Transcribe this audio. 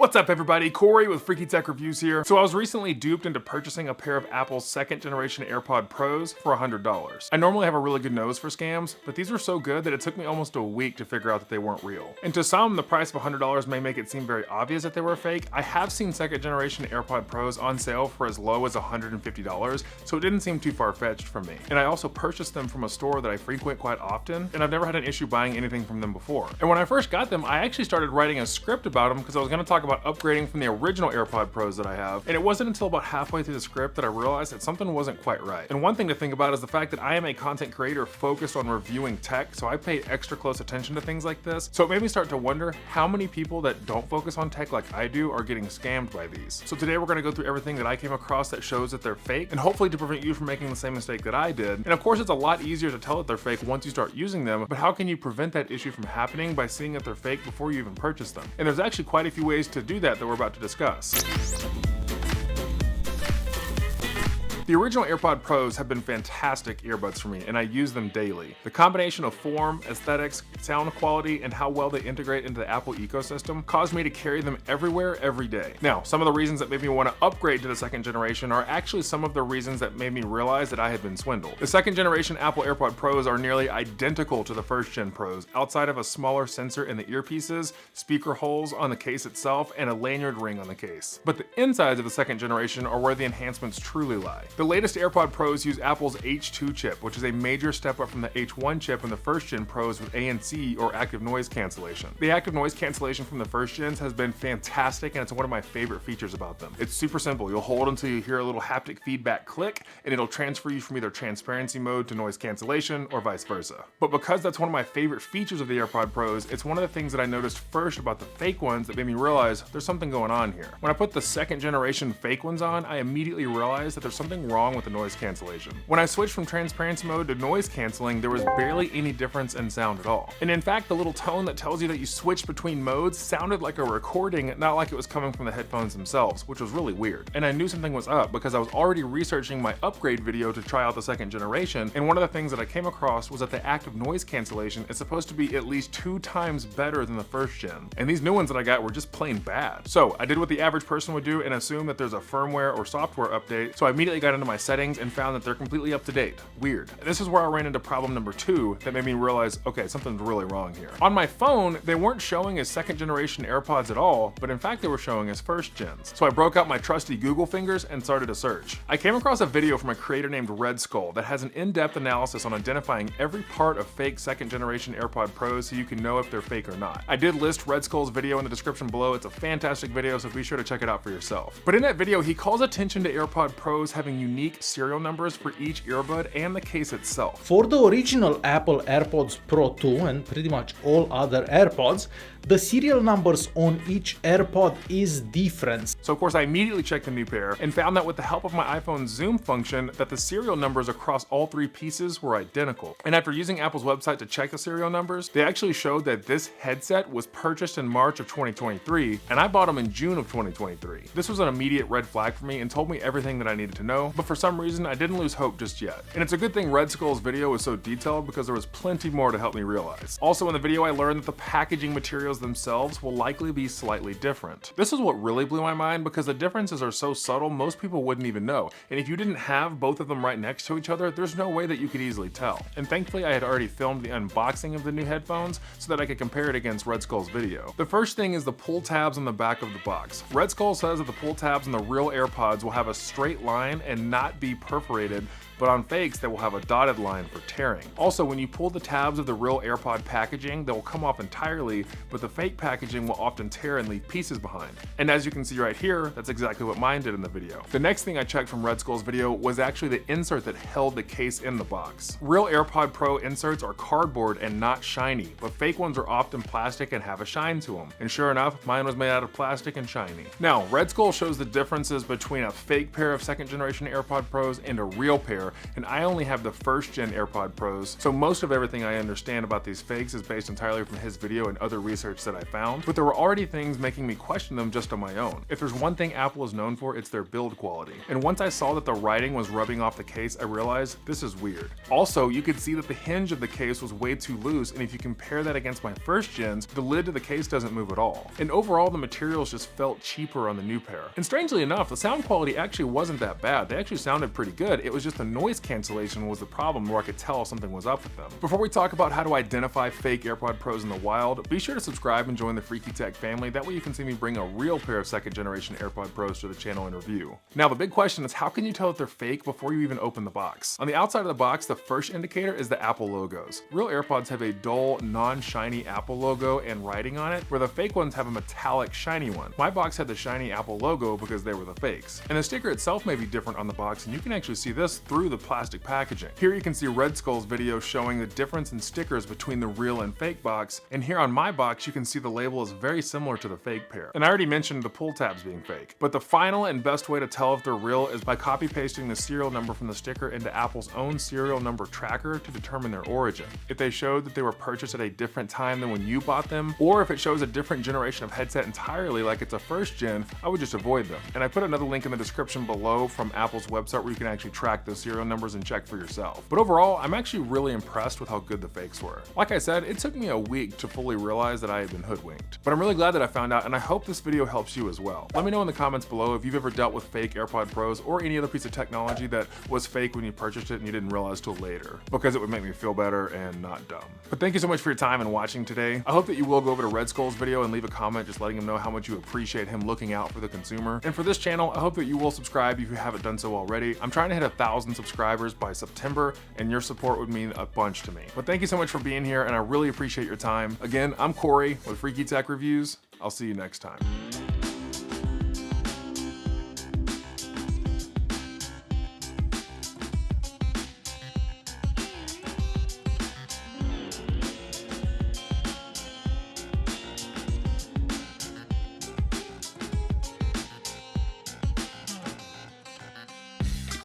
What's up everybody, Corey with Freaky Tech Reviews here. So I was recently duped into purchasing a pair of Apple's second generation AirPod Pros for $100. I normally have a really good nose for scams, but these were so good that it took me almost a week to figure out that they weren't real. And to some, the price of $100 may make it seem very obvious that they were fake. I have seen second generation AirPod Pros on sale for as low as $150, so it didn't seem too far-fetched for me. And I also purchased them from a store that I frequent quite often, and I've never had an issue buying anything from them before. And when I first got them, I actually started writing a script about them because I was going to talk about upgrading from the original AirPod Pros that I have, and it wasn't until about halfway through the script that I realized that something wasn't quite right. And one thing to think about is the fact that I am a content creator focused on reviewing tech, so I pay extra close attention to things like this. So it made me start to wonder how many people that don't focus on tech like I do are getting scammed by these. So today we're going to go through everything that I came across that shows that they're fake, and hopefully to prevent you from making the same mistake that I did. And of course it's a lot easier to tell that they're fake once you start using them, but how can you prevent that issue from happening by seeing that they're fake before you even purchase them? And there's actually quite a few ways to do that we're about to discuss. The original AirPod Pros have been fantastic earbuds for me, and I use them daily. The combination of form, aesthetics, sound quality, and how well they integrate into the Apple ecosystem caused me to carry them everywhere, every day. Now, some of the reasons that made me want to upgrade to the second generation are actually some of the reasons that made me realize that I had been swindled. The second generation Apple AirPod Pros are nearly identical to the first gen Pros, outside of a smaller sensor in the earpieces, speaker holes on the case itself, and a lanyard ring on the case. But the insides of the second generation are where the enhancements truly lie. The latest AirPod Pros use Apple's H2 chip, which is a major step up from the H1 chip in the first gen Pros with ANC, or active noise cancellation. The active noise cancellation from the first gens has been fantastic, and it's one of my favorite features about them. It's super simple. You'll hold until you hear a little haptic feedback click, and it'll transfer you from either transparency mode to noise cancellation, or vice versa. But because that's one of my favorite features of the AirPod Pros, it's one of the things that I noticed first about the fake ones that made me realize there's something going on here. When I put the second generation fake ones on, I immediately realized that there's something wrong with the noise cancellation. When I switched from transparency mode to noise canceling, there was barely any difference in sound at all. And in fact, the little tone that tells you that you switch between modes sounded like a recording, not like it was coming from the headphones themselves, which was really weird. And I knew something was up because I was already researching my upgrade video to try out the second generation, and one of the things that I came across was that the active noise cancellation is supposed to be at least 2 times better than the first gen. And these new ones that I got were just plain bad. So I did what the average person would do and assume that there's a firmware or software update, so I immediately got into my settings and found that they're completely up to date. Weird. And this is where I ran into problem number 2 that made me realize, okay, something's really wrong here. On my phone, they weren't showing as second generation AirPods at all, but in fact they were showing as first gens. So I broke out my trusty Google fingers and started a search. I came across a video from a creator named Red Skull that has an in-depth analysis on identifying every part of fake second generation AirPod Pros so you can know if they're fake or not. I did list Red Skull's video in the description below. It's a fantastic video, so be sure to check it out for yourself. But in that video, he calls attention to AirPod Pros having unique serial numbers for each earbud and the case itself. For the original Apple AirPods Pro 2 and pretty much all other AirPods, the serial numbers on each AirPod is different. So of course I immediately checked the new pair and found that with the help of my iPhone's zoom function that the serial numbers across all 3 pieces were identical. And after using Apple's website to check the serial numbers, they actually showed that this headset was purchased in March of 2023 and I bought them in June of 2023. This was an immediate red flag for me and told me everything that I needed to know, but for some reason I didn't lose hope just yet. And it's a good thing Red Skull's video was so detailed because there was plenty more to help me realize. Also in the video I learned that the packaging materials themselves will likely be slightly different. This is what really blew my mind because the differences are so subtle most people wouldn't even know. And if you didn't have both of them right next to each other, there's no way that you could easily tell. And thankfully I had already filmed the unboxing of the new headphones so that I could compare it against Red Skull's video. The first thing is the pull tabs on the back of the box. Red Skull says that the pull tabs on the real AirPods will have a straight line and not be perforated, but on fakes they will have a dotted line for tearing. Also, when you pull the tabs of the real AirPod packaging, they will come off entirely, but the fake packaging will often tear and leave pieces behind. And as you can see right here, that's exactly what mine did in the video. The next thing I checked from Red Skull's video was actually the insert that held the case in the box. Real AirPod Pro inserts are cardboard and not shiny, but fake ones are often plastic and have a shine to them. And sure enough, mine was made out of plastic and shiny. Now, Red Skull shows the differences between a fake pair of second generation AirPod Pros and a real pair, consumer, and I only have the first gen AirPod Pros, so most of everything I understand about these fakes is based entirely from his video and other research that I found, but there were already things making me question them just on my own. If there's one thing Apple is known for, it's their build quality. And once I saw that the writing was rubbing off the case, I realized this is weird. Also, you could see that the hinge of the case was way too loose, and if you compare that against my first gens, the lid to the case doesn't move at all. And overall, the materials just felt cheaper on the new pair. And strangely enough, the sound quality actually wasn't that bad. They actually sounded pretty good. It was just the noise cancellation was the problem, where I could tell something was up with them. Before we talk about how to identify fake AirPod Pros in the wild, be sure to subscribe and join the Freaky Tech family. That way you can see me bring a real pair of second generation AirPod Pros to the channel in review. Now the big question is, how can you tell if they're fake before you even open the box? On the outside of the box, the first indicator is the Apple logos. Real AirPods have a dull, non-shiny Apple logo and writing on it, where the fake ones have a metallic, shiny one. My box had the shiny Apple logo because they were the fakes. And the sticker itself may be different on the box, and you can actually see this through the plastic packaging. Here you can see Red Skull's video showing the difference in stickers between the real and fake box, and here on my box you can see the label is very similar to the fake pair. And I already mentioned the pull tabs being fake. But the final and best way to tell if they're real is by copy pasting the serial number from the sticker into Apple's own serial number tracker to determine their origin. If they showed that they were purchased at a different time than when you bought them, or if it shows a different generation of headset entirely, like it's a first gen, I would just avoid them. And I put another link in the description below from Apple's website where you can actually track those serial numbers and check for yourself. But overall, I'm actually really impressed with how good the fakes were. Like I said, it took me a week to fully realize that I had been hoodwinked. But I'm really glad that I found out, and I hope this video helps you as well. Let me know in the comments below if you've ever dealt with fake AirPod Pros or any other piece of technology that was fake when you purchased it and you didn't realize till later, because it would make me feel better and not dumb. But thank you so much for your time and watching today. I hope that you will go over to Red Skull's video and leave a comment just letting him know how much you appreciate him looking out for the consumer. And for this channel, I hope that you will subscribe if you haven't done so already. I'm trying to hit 1,000 subscribers by September, and your support would mean a bunch to me. But thank you so much for being here, and I really appreciate your time. Again, I'm Corey with Freaky Tech Reviews. I'll see you next time.